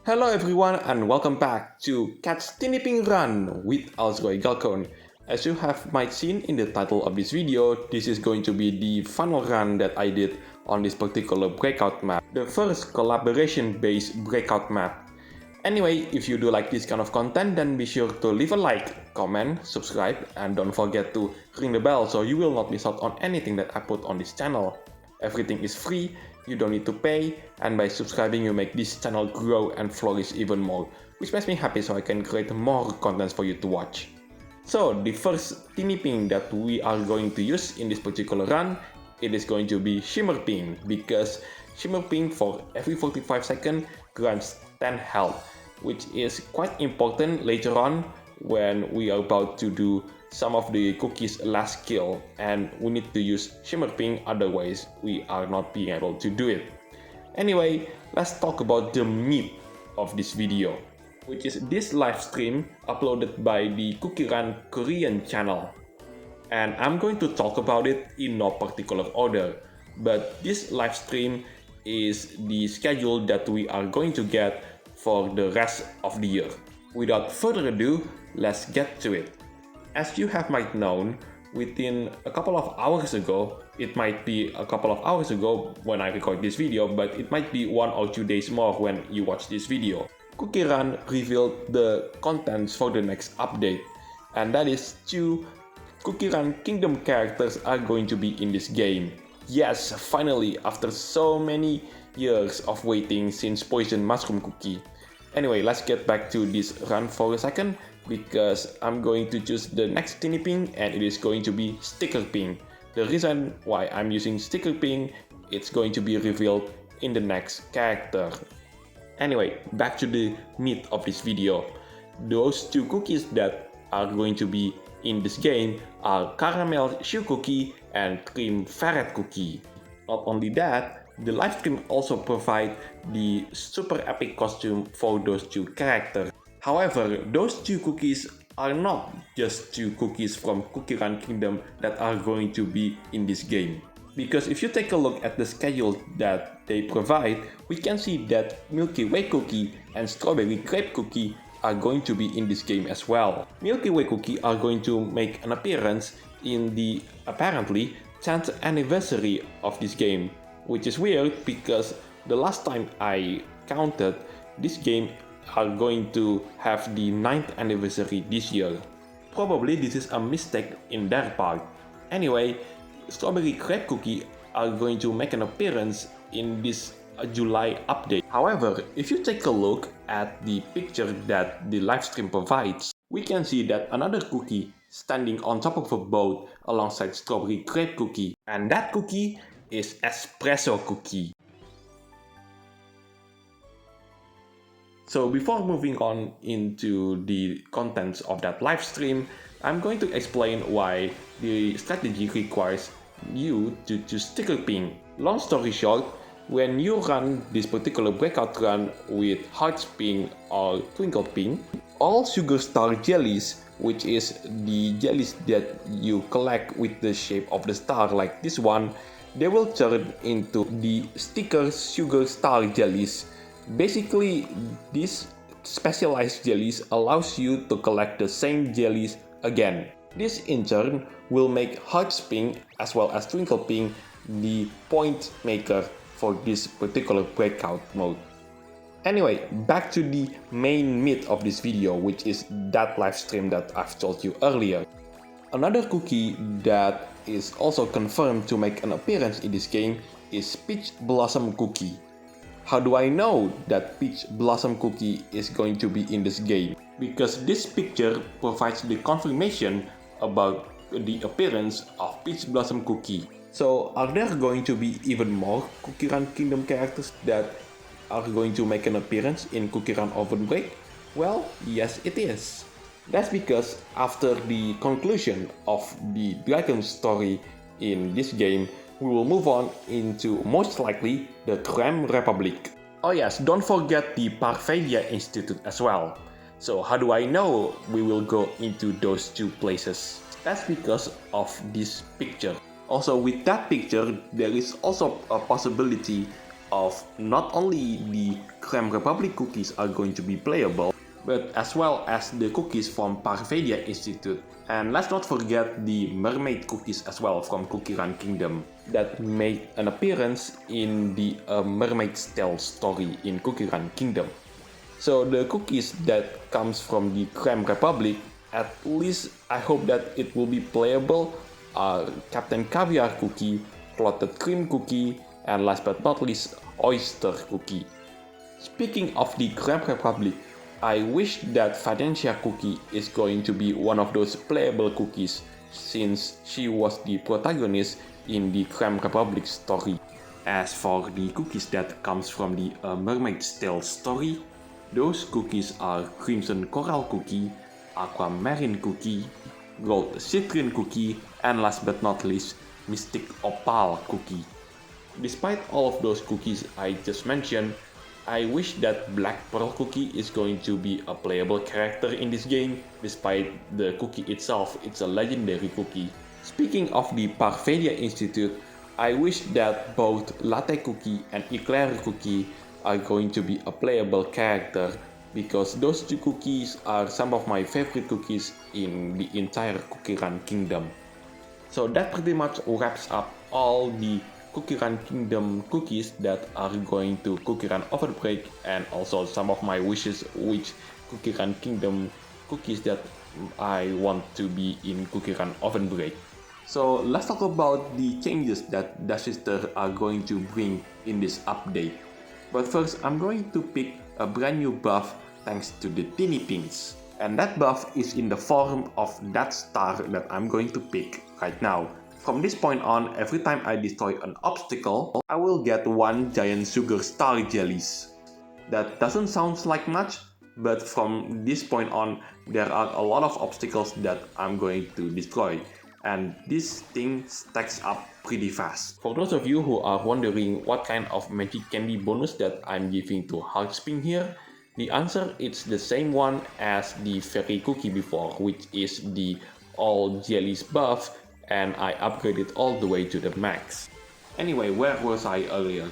Hello everyone and welcome back to Catchteenieping Run with Alsroy Galcon. As you have might seen in the title of this video, this is going to be the final run that I did on this particular breakout map, the first collaboration-based breakout map. Anyway, if you do like this kind of content, then be sure to leave a like, comment, subscribe, and don't forget to ring the bell so you will not miss out on anything that I put on this channel. Everything is free, you don't need to pay, and by subscribing you make this channel grow and flourish even more, which makes me happy so I can create more contents for you to watch. So the first Teenieping that we are going to use in this particular run, it is going to be Shimmerping, because Shimmerping for every 45 seconds grants 10 health, which is quite important later on when we are about to do some of the cookies last kill and we need to use Shimmerping, otherwise we are not being able to do it. Anyway, let's talk about the meat of this video, which is this live stream uploaded by the CookieRun Korean channel. And I'm going to talk about it in no particular order, but this live stream is the schedule that we are going to get for the rest of the year. Without further ado, let's get to it. As you have might known, within a couple of hours ago, it might be a couple of hours ago when I record this video, but it might be 1 or 2 days more when you watch this video, CookieRun revealed the contents for the next update, and that is 2 CookieRun Kingdom characters are going to be in this game. Yes, finally, after so many years of waiting since Poison Mushroom Cookie. Anyway, let's get back to this run for a second, because I'm going to choose the next Teenieping and it is going to be Stickerping. The reason why I'm using Stickerping, it's going to be revealed in the next character. Anyway, back to the meat of this video. Those 2 cookies that are going to be in this game are Caramel Shoe Cookie and Cream Ferret Cookie. Not only that, the livestream also provides the super epic costume for those 2 characters. However, those 2 cookies are not just 2 cookies from CookieRun Kingdom that are going to be in this game. Because if you take a look at the schedule that they provide, we can see that Milky Way Cookie and Strawberry Crepe Cookie are going to be in this game as well. Milky Way Cookie are going to make an appearance in the apparently 10th anniversary of this game, which is weird because the last time I counted, this game are going to have the 9th anniversary this year. Probably this is a mistake in their part. Anyway, Strawberry Crepe Cookie are going to make an appearance in this July update. However, if you take a look at the picture that the livestream provides, we can see that another cookie standing on top of a boat alongside Strawberry Crepe Cookie, and that cookie is Espresso Cookie. So before moving on into the contents of that live stream, I'm going to explain why the strategy requires you to choose Stickerping. Long story short, when you run this particular breakout run with Heartsping or Twinkleping, all sugar star jellies, which is the jellies that you collect with the shape of the star like this one, they will turn into the sticker sugar star jellies. Basically, these specialized jellies allows you to collect the same jellies again. This in turn will make Heartsping as well as Twinkleping the point maker for this particular breakout mode. Anyway, back to the main meat of this video, which is that live stream that I've told you earlier. Another cookie that is also confirmed to make an appearance in this game is Peach Blossom Cookie. How do I know that Peach Blossom Cookie is going to be in this game? Because this picture provides the confirmation about the appearance of Peach Blossom Cookie. So are there going to be even more CookieRun Kingdom characters that are going to make an appearance in CookieRunOvenBreak? Well, yes it is. That's because after the conclusion of the dragon story in this game, we will move on into most likely the Creme Republic. Oh yes, don't forget the Parvelia Institute as well. So how do I know we will go into those 2 places? That's because of this picture. Also with that picture, there is also a possibility of not only the Creme Republic cookies are going to be playable, but as well as the cookies from Parvedia Institute. And let's not forget the mermaid cookies as well from CookieRun Kingdom that made an appearance in the Mermaid's Tale story in CookieRun Kingdom. So the cookies that comes from the Creme Republic, at least I hope that it will be playable, are Captain Caviar cookie, Clotted Cream cookie, and last but not least, Oyster cookie. Speaking of the Creme Republic, I wish that Fidentia cookie is going to be one of those playable cookies, since she was the protagonist in the Creme Republic story. As for the cookies that comes from the Mermaid's Tale story, those cookies are Crimson Coral cookie, Aquamarine cookie, Gold Citrine cookie, and last but not least, Mystic Opal cookie. Despite all of those cookies I just mentioned, I wish that Black Pearl cookie is going to be a playable character in this game, despite the cookie itself, it's a legendary cookie. Speaking of the Parvedia Institute, I wish that both Latte cookie and Eclair cookie are going to be a playable character, because those two cookies are some of my favorite cookies in the entire CookieRun Kingdom. So that pretty much wraps up all the CookieRun Kingdom cookies that are going to CookieRunOvenBreak, and also some of my wishes which CookieRun Kingdom cookies that I want to be in CookieRunOvenBreak. So let's talk about the changes that Devsisters are going to bring in this update. But first, I'm going to pick a brand new buff thanks to the Teeniepings. And that buff is in the form of that star that I'm going to pick right now. From this point on, every time I destroy an obstacle, I will get one giant sugar star jellies. That doesn't sound like much, but from this point on, there are a lot of obstacles that I'm going to destroy. And this thing stacks up pretty fast. For those of you who are wondering what kind of magic candy bonus that I'm giving to Heartsping here, the answer is the same one as the fairy cookie before, which is the all jellies buff, and I upgraded all the way to the max. Anyway, where was I earlier?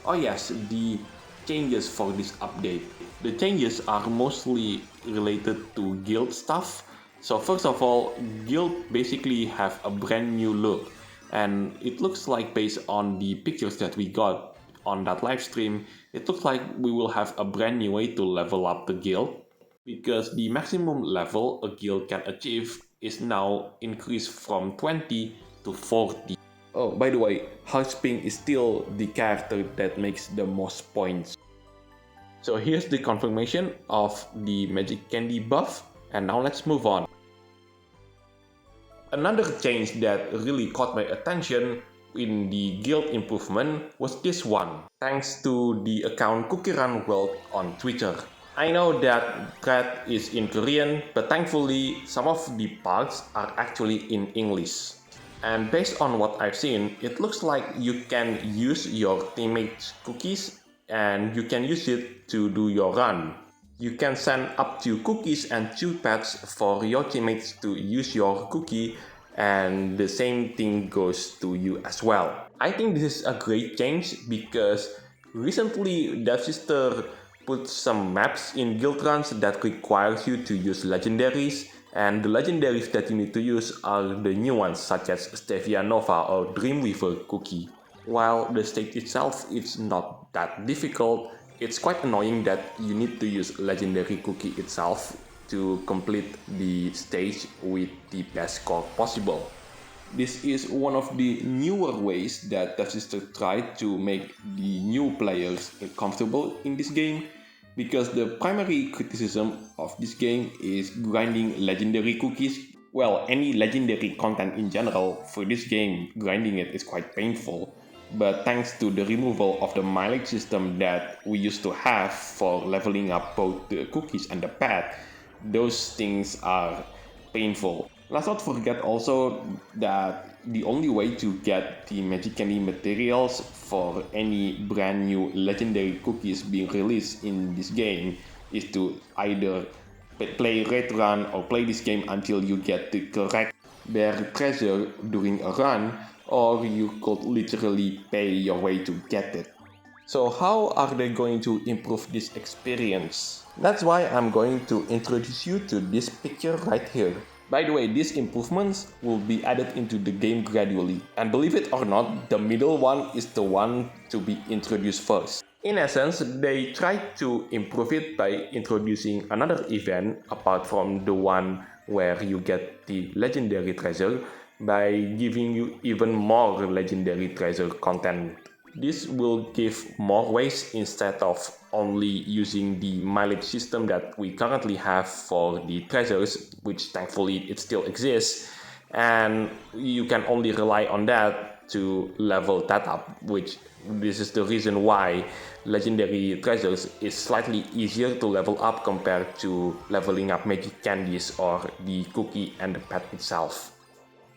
Oh yes, the changes for this update. The changes are mostly related to guild stuff. So first of all, guild basically have a brand new look, and it looks like, based on the pictures that we got on that live stream, it looks like we will have a brand new way to level up the guild, because the maximum level a guild can achieve is now increased from 20 to 40. Oh, by the way, Heartsping is still the character that makes the most points. So here's the confirmation of the magic candy buff, and now let's move on. Another change that really caught my attention in the guild improvement was this one, thanks to the account CookieRun World on Twitter. I know that thread is in Korean, but thankfully some of the parts are actually in English. And based on what I've seen, it looks like you can use your teammates' cookies and you can use it to do your run. You can send up to cookies and chew pads for your teammates to use your cookie, and the same thing goes to you as well. I think this is a great change because recently Devsisters put some maps in guild runs that requires you to use legendaries, and the legendaries that you need to use are the new ones such as Stevia Nova or Dreamweaver cookie. While the stage itself is not that difficult, it's quite annoying that you need to use legendary cookie itself to complete the stage with the best score possible. This is one of the newer ways that Devsisters tried to make the new players comfortable in this game, because the primary criticism of this game is grinding legendary cookies. Well, any legendary content in general for this game, grinding it is quite painful. But thanks to the removal of the mileage system that we used to have for leveling up both the cookies and the pad, those things are painful. Let's not forget also that the only way to get the magic candy materials for any brand new legendary cookies being released in this game is to either play raid run or play this game until you get the correct buried treasure during a run, or you could literally pay your way to get it. So how are they going to improve this experience? That's why I'm going to introduce you to this picture right here. By the way, these improvements will be added into the game gradually. And believe it or not, the middle one is the one to be introduced first. In essence, they tried to improve it by introducing another event apart from the one where you get the legendary treasure by giving you even more legendary treasure content. This will give more ways instead of only using the mileage system that we currently have for the treasures, which thankfully it still exists, and you can only rely on that to level that up, which this is the reason why legendary treasures is slightly easier to level up compared to leveling up magic candies or the cookie and the pet itself.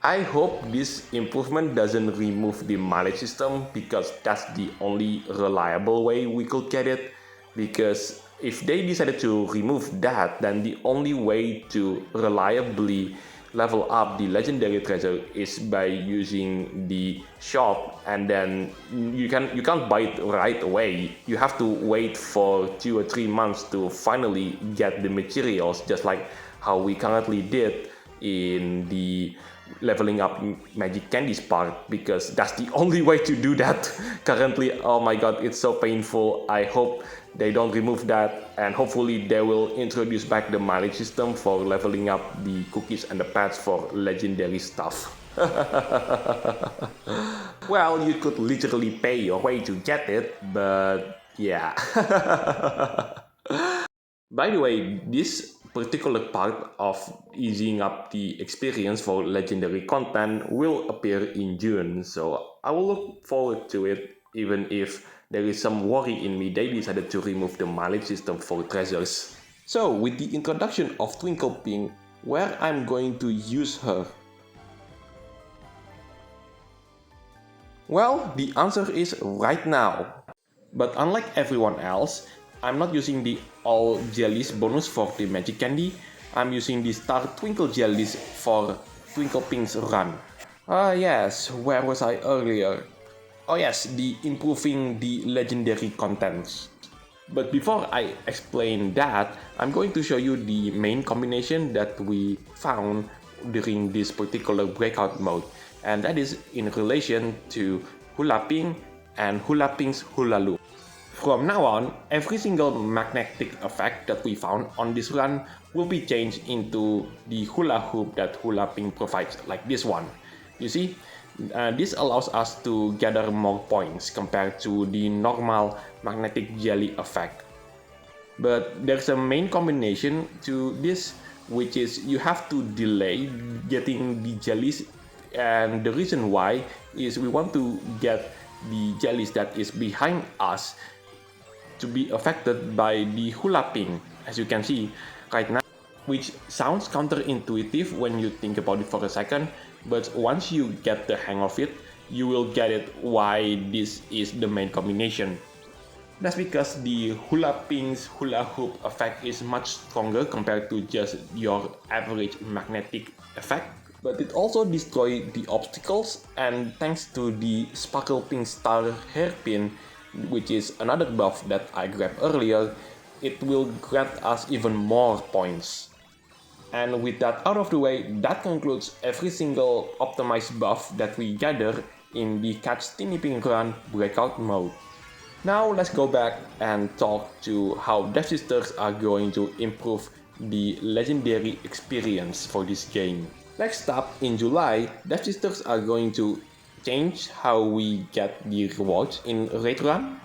I hope this improvement doesn't remove the mileage system, because that's the only reliable way we could get it. Because if they decided to remove that, then the only way to reliably level up the legendary treasure is by using the shop, and then you can't buy it right away. You have to wait for 2 or 3 months to finally get the materials, just like how we currently did in the leveling up magic candies part, because that's the only way to do that currently. Oh my god, it's so painful. I hope they don't remove that, and hopefully they will introduce back the mileage system for leveling up the cookies and the pets for legendary stuff. Well, you could literally pay your way to get it, but yeah. By the way, this particular part of easing up the experience for legendary content will appear in June, so I will look forward to it, even if there is some worry in me they decided to remove the mileage system for treasures. So with the introduction of Twinkleping, where I'm going to use her? Well, the answer is right now. But unlike everyone else, I'm not using the all jellies bonus for the magic candy. I'm using the star twinkle jellies for Twinkleping's run. Yes, where was I earlier? Oh yes, the improving the legendary contents. But before I explain that, I'm going to show you the main combination that we found during this particular breakout mode, and that is in relation to Hula Ping and Hula Ping's Hula Loop. From now on, every single magnetic effect that we found on this run will be changed into the hula hoop that Hula Ping provides, like this one. You see, this allows us to gather more points compared to the normal magnetic jelly effect. But there's a main combination to this, which is you have to delay getting the jellies, and the reason why is we want to get the jellies that is behind us to be affected by the Hula Ping, as you can see right now, which sounds counterintuitive when you think about it for a second, but once you get the hang of it, you will get it why this is the main combination. That's because the Hula Ping's hula hoop effect is much stronger compared to just your average magnetic effect, but it also destroys the obstacles, and thanks to the Sparkle Pink Star hairpin, which is another buff that I grabbed earlier, it will grant us even more points. And with that out of the way, that concludes every single optimized buff that we gather in the Catchteenieping Run breakout mode. Now let's go back and talk to how Devsisters are going to improve the legendary experience for this game. Next up, in July, Devsisters are going to change how we get the rewards in Raid Run.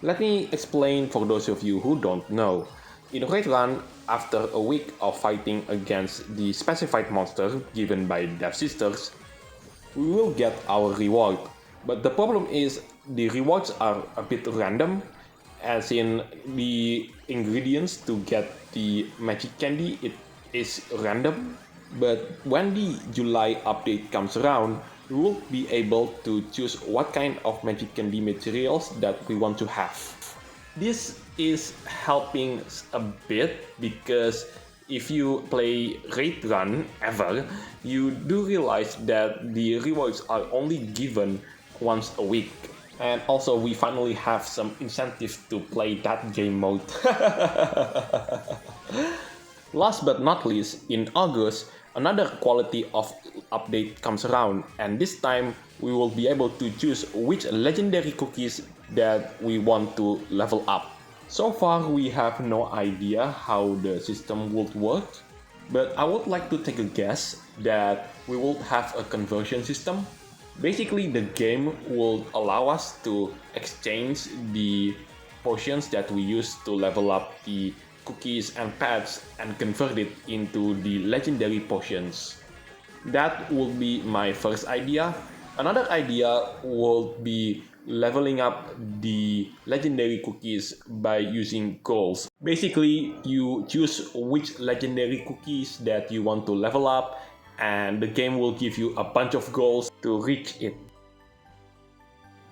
Let me explain for those of you who don't know. In Raid Run, after a week of fighting against the specified monster given by Devsisters, we will get our reward. But the problem is the rewards are a bit random, as in the ingredients to get the magic candy, it is random. But when the July update comes around, we will be able to choose what kind of magic candy materials that we want to have. This is helping a bit because if you play Raid Run ever, you do realize that the rewards are only given once a week. And also we finally have some incentive to play that game mode. Last but not least, in August, another quality of update comes around, and this time we will be able to choose which legendary cookies that we want to level up. So far we have no idea how the system would work, but I would like to take a guess that we will have a conversion system. Basically, the game will allow us to exchange the potions that we use to level up the cookies and pets and convert it into the legendary potions. That would be my first idea. Another idea would be leveling up the legendary cookies by using goals. Basically, you choose which legendary cookies that you want to level up, and the game will give you a bunch of goals to reach it.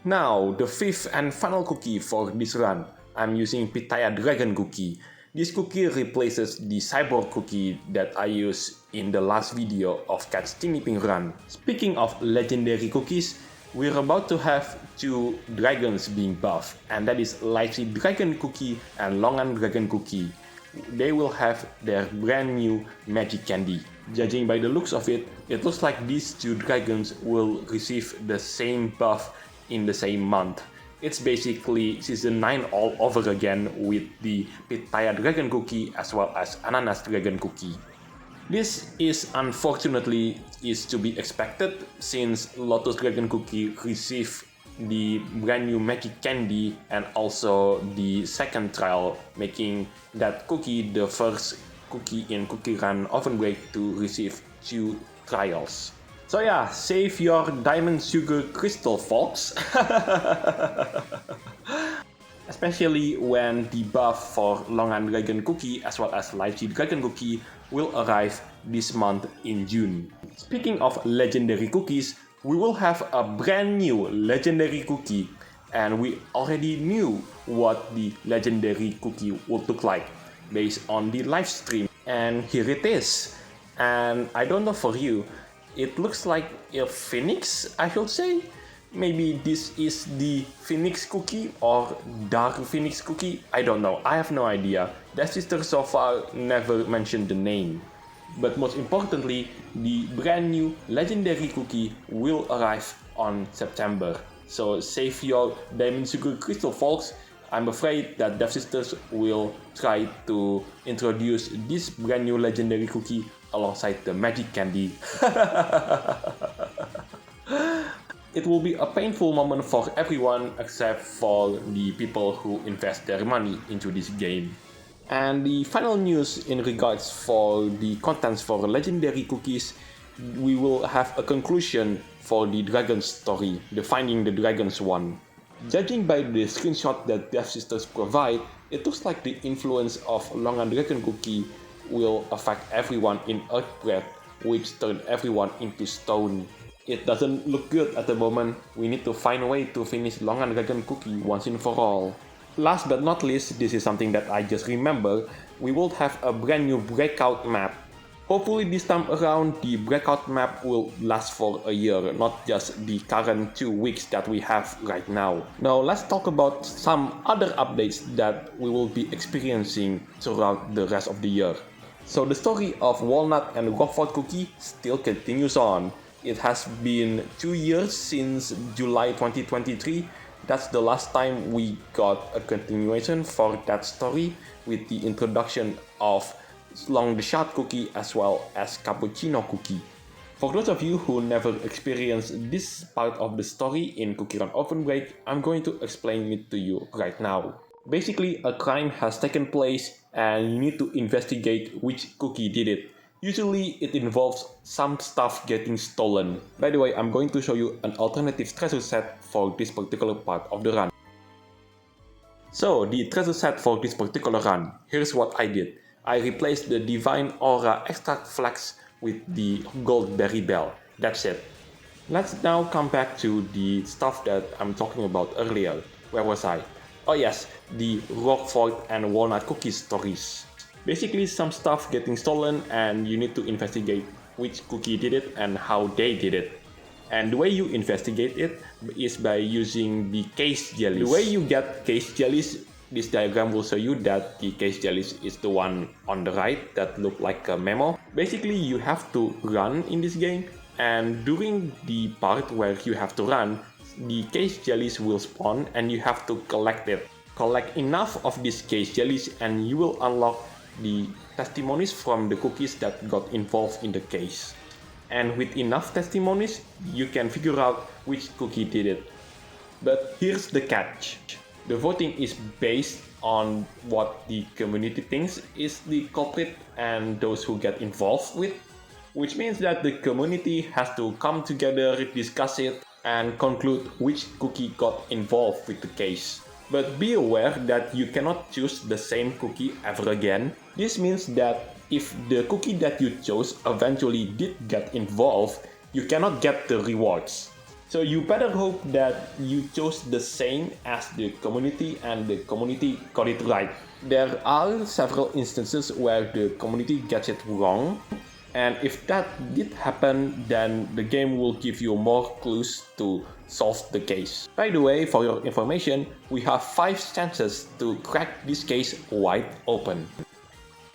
Now, the fifth and final cookie for this run, I'm using Pitaya Dragon Cookie. This cookie replaces the cyborg cookie that I used in the last video of Catchteenieping Run. Speaking of legendary cookies, we're about to have two dragons being buffed, and that is Lychee Dragon Cookie and Longan Dragon Cookie. They will have their brand new magic candy. Judging by the looks of it, it looks like these two dragons will receive the same buff in the same month. It's basically Season 9 all over again with the Pitaya Dragon Cookie as well as Ananas Dragon Cookie. This is unfortunately to be expected since Lotus Dragon Cookie received the brand new magic candy and also the second trial, making that cookie the first cookie in CookieRunOvenBreak to receive 2 trials. So yeah, save your diamond sugar crystal, folks. Especially when the buff for Longan Dragon Cookie as well as Lychee Dragon Cookie will arrive this month in June. Speaking of legendary cookies, we will have a brand new legendary cookie, and we already knew what the legendary cookie would look like based on the live stream, and here it is. And I don't know for you, it looks like a phoenix, I should say. Maybe this is the phoenix cookie or dark phoenix cookie, I don't know, I have no idea. Devsisters so far never mentioned the name. But most importantly, the brand new legendary cookie will arrive on September. So save your diamond sugar crystal, folks. I'm afraid that Devsisters will try to introduce this brand new legendary cookie alongside the magic candy. It will be a painful moment for everyone except for the people who invest their money into this game. And the final news in regards for the contents for legendary cookies, we will have a conclusion for the dragon story, the Finding the Dragons one. Judging by the screenshot that Devsisters provide, it looks like the influence of Longan Dragon Cookie will affect everyone in Earthbreath, which turned everyone into stone. It doesn't look good at the moment. We need to find a way to finish Longan Dragon Cookie once and for all. Last but not least, this is something that I just remember, we will have a brand new Breakout map. Hopefully this time around, the Breakout map will last for a year, not just the current 2 weeks that we have right now. Now let's talk about some other updates that we will be experiencing throughout the rest of the year. So the story of Walnut and Rockford Cookie still continues on. It has been 2 years since July 2023. That's the last time we got a continuation for that story with the introduction of Long the Shot Cookie as well as Cappuccino Cookie. For those of you who never experienced this part of the story in CookieRunOvenBreak, I'm going to explain it to you right now. Basically, a crime has taken place and you need to investigate which cookie did it. Usually it involves some stuff getting stolen. By the way, I'm going to show you an alternative treasure set for this particular part of the run. So, the treasure set for this particular run, here's what I did. I replaced the Divine Aura Extract Flax with the Gold Berry Bell. That's it. Let's now come back to the stuff that I'm talking about earlier. Where was I? Oh yes, the Roquefort and Walnut Cookies stories. Basically some stuff getting stolen and you need to investigate which cookie did it and how they did it. And the way you investigate it is by using the case jellies. The way you get case jellies, this diagram will show you that the case jellies is the one on the right that look like a memo. Basically, you have to run in this game, and during the part where you have to run, the case jellies will spawn and you have to collect it. Collect enough of these case jellies and you will unlock the testimonies from the cookies that got involved in the case. And with enough testimonies, you can figure out which cookie did it. But here's the catch. The voting is based on what the community thinks is the culprit and those who get involved with, which means that the community has to come together, discuss it, and conclude which cookie got involved with the case. But be aware that you cannot choose the same cookie ever again. This means that if the cookie that you chose eventually did get involved, you cannot get the rewards. So you better hope that you chose the same as the community and the community got it right. There are several instances where the community gets it wrong, and if that did happen, then the game will give you more clues to solve the case. By the way, for your information, we have 5 chances to crack this case wide open.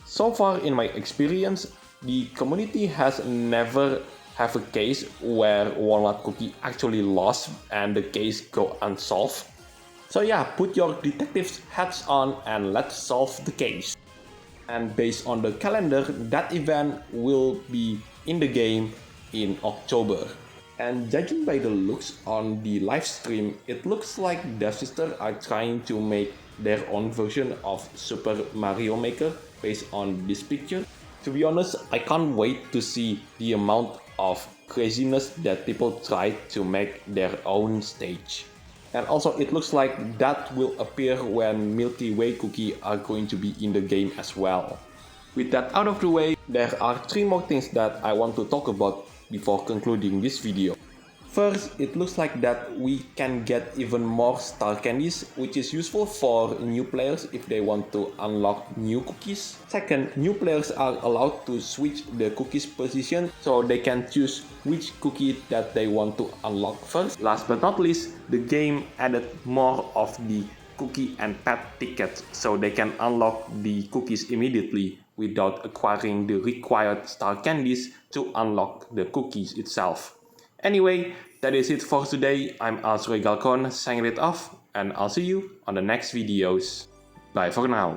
So far in my experience, the community has never have a case where walnut cookie actually lost and the case go unsolved. So yeah, put your detective's hats on and let's solve the case. And based on the calendar, that event will be in the game in October. And judging by the looks on the live stream, it looks like Devsisters are trying to make their own version of Super Mario Maker based on this picture. To be honest, I can't wait to see the amount of craziness that people try to make their own stage. And also it looks like that will appear when Milky Way cookie are going to be in the game as well. With that out of the way, there are 3 more things that I want to talk about before concluding this video. First, it looks like that we can get even more star candies, which is useful for new players if they want to unlock new cookies. Second, new players are allowed to switch the cookies position so they can choose which cookie that they want to unlock first. Last but not least, the game added more of the cookie and pet tickets so they can unlock the cookies immediately without acquiring the required star candies to unlock the cookies itself. Anyway, that is it for today. I'm Galcon signing it off, and I'll see you on the next videos. Bye for now.